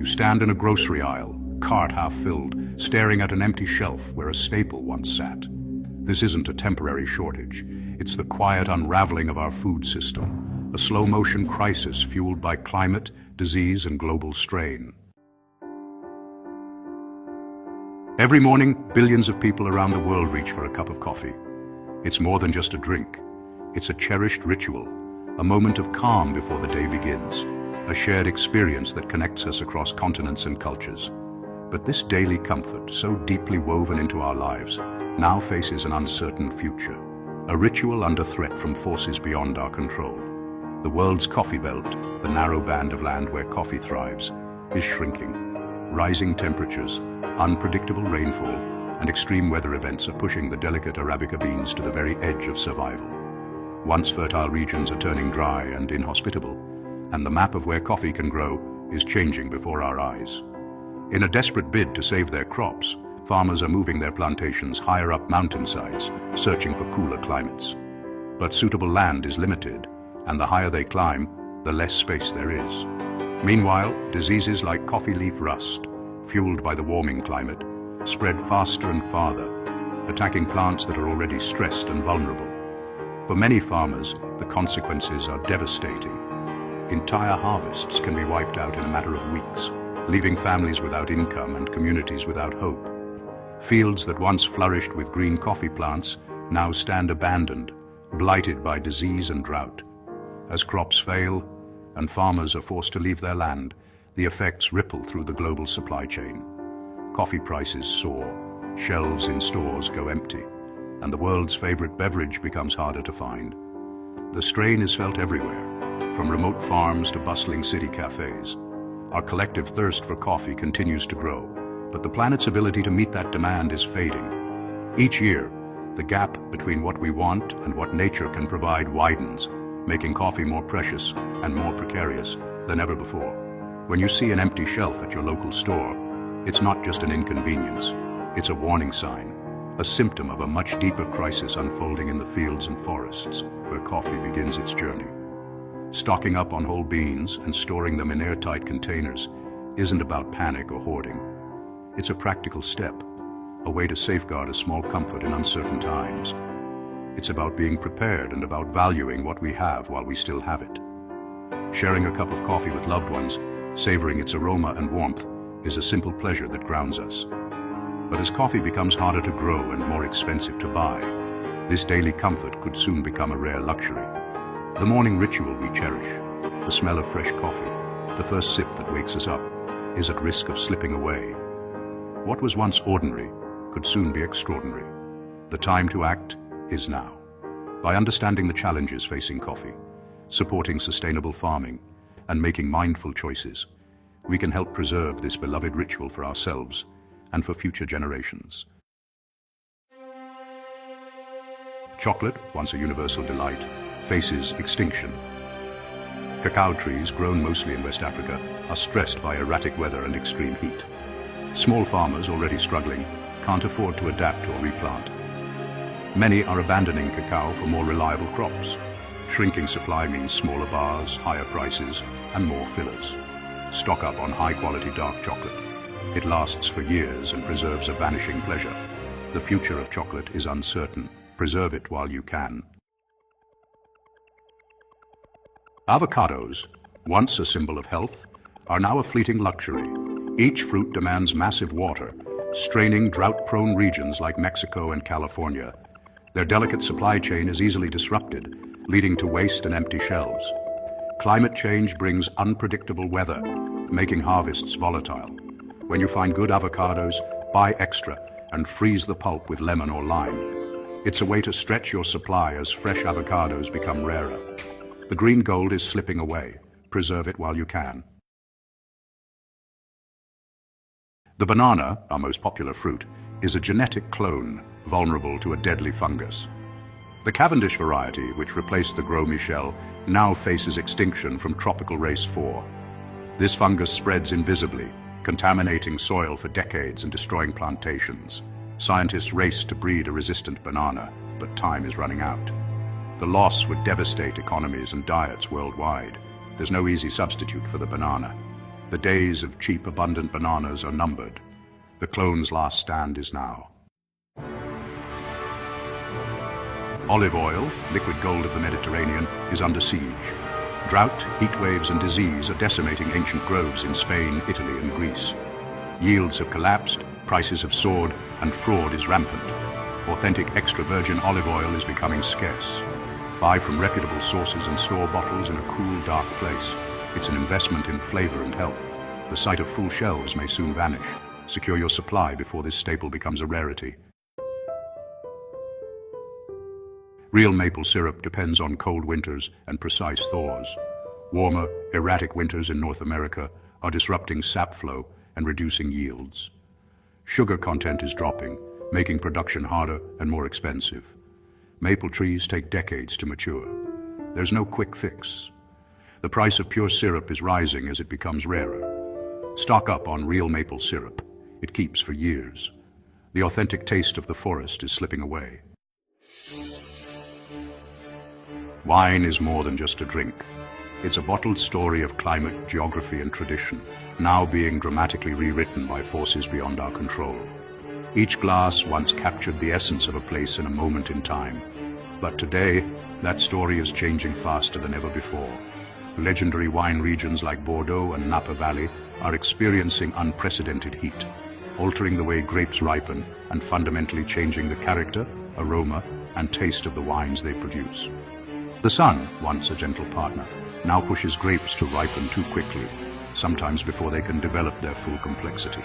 You stand in a grocery aisle, cart half filled, staring at an empty shelf where a staple once sat. This isn't a temporary shortage. It's the quiet unraveling of our food system, a slow-motion crisis fueled by climate, disease, and global strain. Every morning, billions of people around the world reach for a cup of coffee. It's more than just a drink. It's a cherished ritual, a moment of calm before the day begins, a shared experience that connects us across continents and cultures. But this daily comfort, so deeply woven into our lives, now faces an uncertain future, a ritual under threat from forces beyond our control. The world's coffee belt, the narrow band of land where coffee thrives, is shrinking. Rising temperatures, unpredictable rainfall, and extreme weather events are pushing the delicate Arabica beans to the very edge of survival. Once fertile regions are turning dry and inhospitable, and the map of where coffee can grow is changing before our eyes. In a desperate bid to save their crops, farmers are moving their plantations higher up mountainsides, searching for cooler climates. But suitable land is limited, and the higher they climb, the less space there is. Meanwhile, diseases like coffee leaf rust, fueled by the warming climate, spread faster and farther, attacking plants that are already stressed and vulnerable. For many farmers, the consequences are devastating. Entire harvests can be wiped out in a matter of weeks, leaving families without income and communities without hope. Fields that once flourished with green coffee plants now stand abandoned, blighted by disease and drought. As crops fail and farmers are forced to leave their land, the effects ripple through the global supply chain. Coffee prices soar, shelves in stores go empty, and the world's favorite beverage becomes harder to find. The strain is felt everywhere, from remote farms to bustling city cafes. Our collective thirst for coffee continues to grow, but the planet's ability to meet that demand is fading. Each year, the gap between what we want and what nature can provide widens, making coffee more precious and more precarious than ever before. When you see an empty shelf at your local store, it's not just an inconvenience, it's a warning sign, a symptom of a much deeper crisis unfolding in the fields and forests where coffee begins its journey. Stocking up on whole beans and storing them in airtight containers isn't about panic or hoarding. It's a practical step, a way to safeguard a small comfort in uncertain times. It's about being prepared and about valuing what we have while we still have it. Sharing a cup of coffee with loved ones, savoring its aroma and warmth, is a simple pleasure that grounds us. But as coffee becomes harder to grow and more expensive to buy, this daily comfort could soon become a rare luxury. The morning ritual we cherish, the smell of fresh coffee, the first sip that wakes us up, is at risk of slipping away. What was once ordinary could soon be extraordinary. The time to act is now. By understanding the challenges facing coffee, supporting sustainable farming, and making mindful choices, we can help preserve this beloved ritual for ourselves and for future generations. Chocolate, once a universal delight, faces extinction. Cacao trees, grown mostly in West Africa, are stressed by erratic weather and extreme heat. Small farmers, already struggling, can't afford to adapt or replant. Many are abandoning cacao for more reliable crops. Shrinking supply means smaller bars, higher prices, and more fillers. Stock up on high-quality dark chocolate. It lasts for years and preserves a vanishing pleasure. The future of chocolate is uncertain. Preserve it while you can. Avocados, once a symbol of health, are now a fleeting luxury. Each fruit demands massive water, straining drought-prone regions like Mexico and California. Their delicate supply chain is easily disrupted, leading to waste and empty shelves. Climate change brings unpredictable weather, making harvests volatile. When you find good avocados, buy extra and freeze the pulp with lemon or lime. It's a way to stretch your supply as fresh avocados become rarer. The green gold is slipping away. Preserve it while you can. The banana, our most popular fruit, is a genetic clone vulnerable to a deadly fungus. The Cavendish variety, which replaced the Gros Michel, now faces extinction from tropical race 4. This fungus spreads invisibly, contaminating soil for decades and destroying plantations. Scientists race to breed a resistant banana, but time is running out. The loss would devastate economies and diets worldwide. There's no easy substitute for the banana. The days of cheap, abundant bananas are numbered. The clone's last stand is now. Olive oil, liquid gold of the Mediterranean, is under siege. Drought, heat waves, and disease are decimating ancient groves in Spain, Italy, and Greece. Yields have collapsed, prices have soared, and fraud is rampant. Authentic extra virgin olive oil is becoming scarce. Buy from reputable sources and store bottles in a cool, dark place. It's an investment in flavor and health. The sight of full shelves may soon vanish. Secure your supply before this staple becomes a rarity. Real maple syrup depends on cold winters and precise thaws. Warmer, erratic winters in North America are disrupting sap flow and reducing yields. Sugar content is dropping, making production harder and more expensive. Maple trees take decades to mature. There's no quick fix. The price of pure syrup is rising as it becomes rarer. Stock up on real maple syrup. It keeps for years. The authentic taste of the forest is slipping away. Wine is more than just a drink. It's a bottled story of climate, geography, and tradition, now being dramatically rewritten by forces beyond our control. Each glass once captured the essence of a place and a moment in time. But today, that story is changing faster than ever before. Legendary wine regions like Bordeaux and Napa Valley are experiencing unprecedented heat, altering the way grapes ripen and fundamentally changing the character, aroma, and taste of the wines they produce. The sun, once a gentle partner, now pushes grapes to ripen too quickly, sometimes before they can develop their full complexity.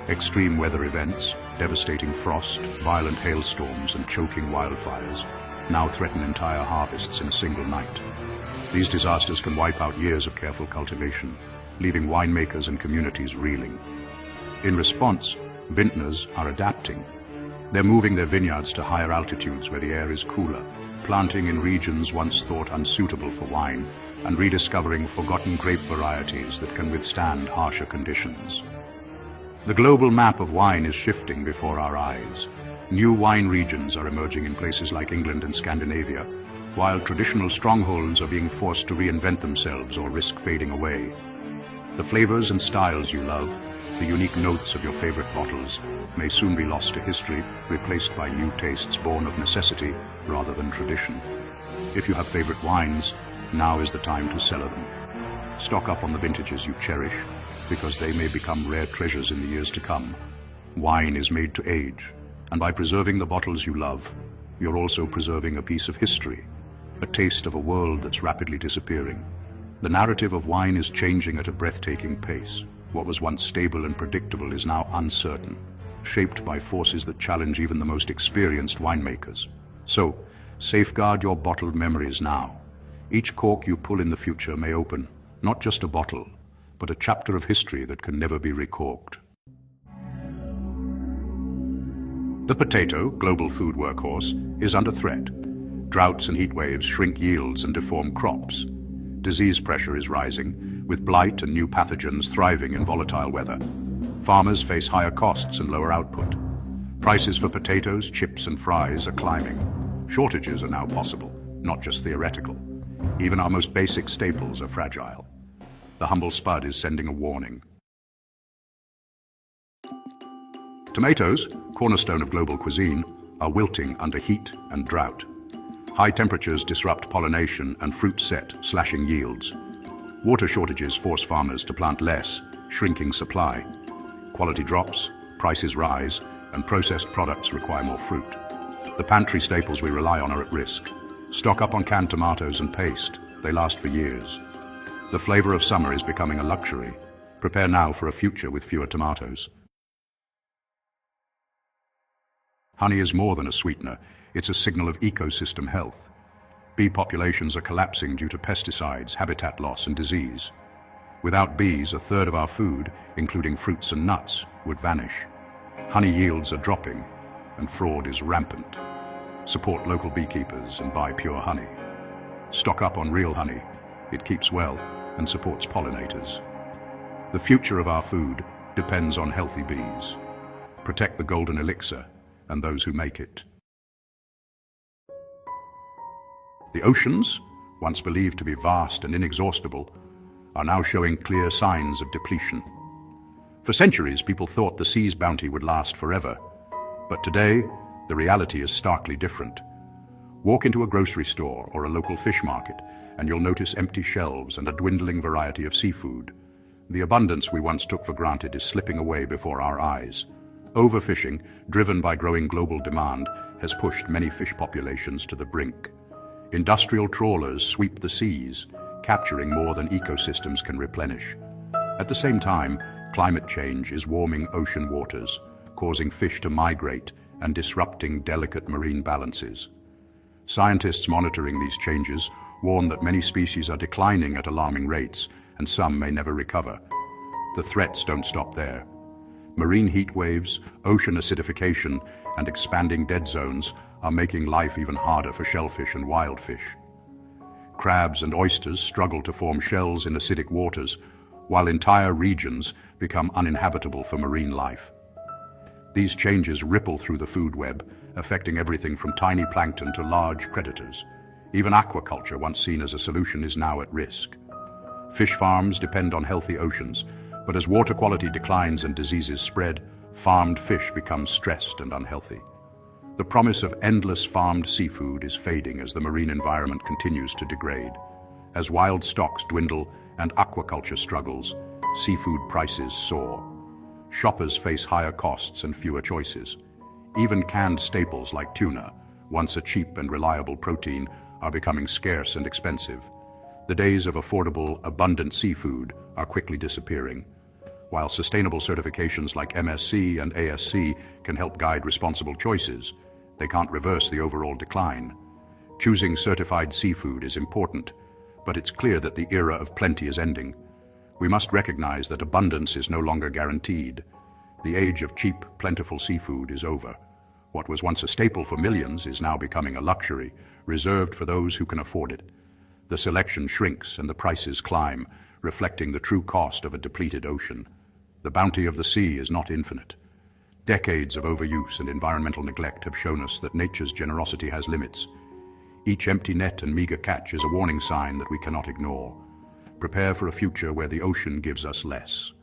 Extreme weather events, devastating frost, violent hailstorms, and choking wildfires now threaten entire harvests in a single night. These disasters can wipe out years of careful cultivation, leaving winemakers and communities reeling. In response, vintners are adapting. They're moving their vineyards to higher altitudes where the air is cooler, planting in regions once thought unsuitable for wine, and rediscovering forgotten grape varieties that can withstand harsher conditions. The global map of wine is shifting before our eyes. New wine regions are emerging in places like England and Scandinavia, while traditional strongholds are being forced to reinvent themselves or risk fading away. The flavors and styles you love, the unique notes of your favorite bottles, may soon be lost to history, replaced by new tastes born of necessity rather than tradition. If you have favorite wines, now is the time to cellar them. Stock up on the vintages you cherish, because they may become rare treasures in the years to come. Wine is made to age, and by preserving the bottles you love, you're also preserving a piece of history, a taste of a world that's rapidly disappearing. The narrative of wine is changing at a breathtaking pace. What was once stable and predictable is now uncertain, shaped by forces that challenge even the most experienced winemakers. So, safeguard your bottled memories now. Each cork you pull in the future may open not just a bottle, but a chapter of history that can never be recorked. The potato, global food workhorse, is under threat. Droughts and heat waves shrink yields and deform crops. Disease pressure is rising, with blight and new pathogens thriving in volatile weather. Farmers face higher costs and lower output. Prices for potatoes, chips, and fries are climbing. Shortages are now possible, not just theoretical. Even our most basic staples are fragile. The humble spud is sending a warning. Tomatoes, cornerstone of global cuisine, are wilting under heat and drought. High temperatures disrupt pollination and fruit set, slashing yields. Water shortages force farmers to plant less, shrinking supply. Quality drops, prices rise, and processed products require more fruit. The pantry staples we rely on are at risk. Stock up on canned tomatoes and paste. They last for years. The flavor of summer is becoming a luxury. Prepare now for a future with fewer tomatoes. Honey is more than a sweetener. It's a signal of ecosystem health. Bee populations are collapsing due to pesticides, habitat loss, and disease. Without bees, a third of our food, including fruits and nuts, would vanish. Honey yields are dropping, and fraud is rampant. Support local beekeepers and buy pure honey. Stock up on real honey. It keeps well and supports pollinators. The future of our food depends on healthy bees. Protect the golden elixir and those who make it. The oceans, once believed to be vast and inexhaustible, are now showing clear signs of depletion. For centuries, people thought the sea's bounty would last forever. But today, the reality is starkly different. Walk into a grocery store or a local fish market, and you'll notice empty shelves and a dwindling variety of seafood. The abundance we once took for granted is slipping away before our eyes. Overfishing, driven by growing global demand, has pushed many fish populations to the brink. Industrial trawlers sweep the seas, capturing more than ecosystems can replenish. At the same time, climate change is warming ocean waters, causing fish to migrate and disrupting delicate marine balances. Scientists monitoring these changes warn that many species are declining at alarming rates, and some may never recover. The threats don't stop there. Marine heat waves, ocean acidification, and expanding dead zones are making life even harder for shellfish and wild fish. Crabs and oysters struggle to form shells in acidic waters, while entire regions become uninhabitable for marine life. These changes ripple through the food web, affecting everything from tiny plankton to large predators. Even aquaculture, once seen as a solution, is now at risk. Fish farms depend on healthy oceans, but as water quality declines and diseases spread, farmed fish become stressed and unhealthy. The promise of endless farmed seafood is fading as the marine environment continues to degrade. As wild stocks dwindle and aquaculture struggles, seafood prices soar. Shoppers face higher costs and fewer choices. Even canned staples like tuna, once a cheap and reliable protein, are becoming scarce and expensive. The days of affordable, abundant seafood are quickly disappearing. While sustainable certifications like MSC and ASC can help guide responsible choices, they can't reverse the overall decline. Choosing certified seafood is important, but it's clear that the era of plenty is ending. We must recognize that abundance is no longer guaranteed. The age of cheap, plentiful seafood is over. What was once a staple for millions is now becoming a luxury, reserved for those who can afford it. The selection shrinks and the prices climb, reflecting the true cost of a depleted ocean. The bounty of the sea is not infinite. Decades of overuse and environmental neglect have shown us that nature's generosity has limits. Each empty net and meager catch is a warning sign that we cannot ignore. Prepare for a future where the ocean gives us less.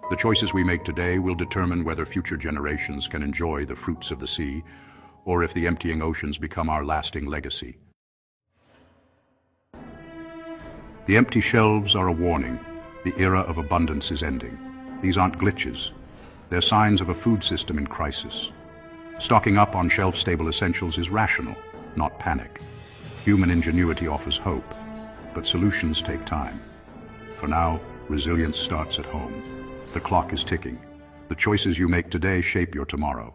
The choices we make today will determine whether future generations can enjoy the fruits of the sea, or if the emptying oceans become our lasting legacy. The empty shelves are a warning. The era of abundance is ending. These aren't glitches. They're signs of a food system in crisis. Stocking up on shelf-stable essentials is rational, not panic. Human ingenuity offers hope, but solutions take time. For now, resilience starts at home. The clock is ticking. The choices you make today shape your tomorrow.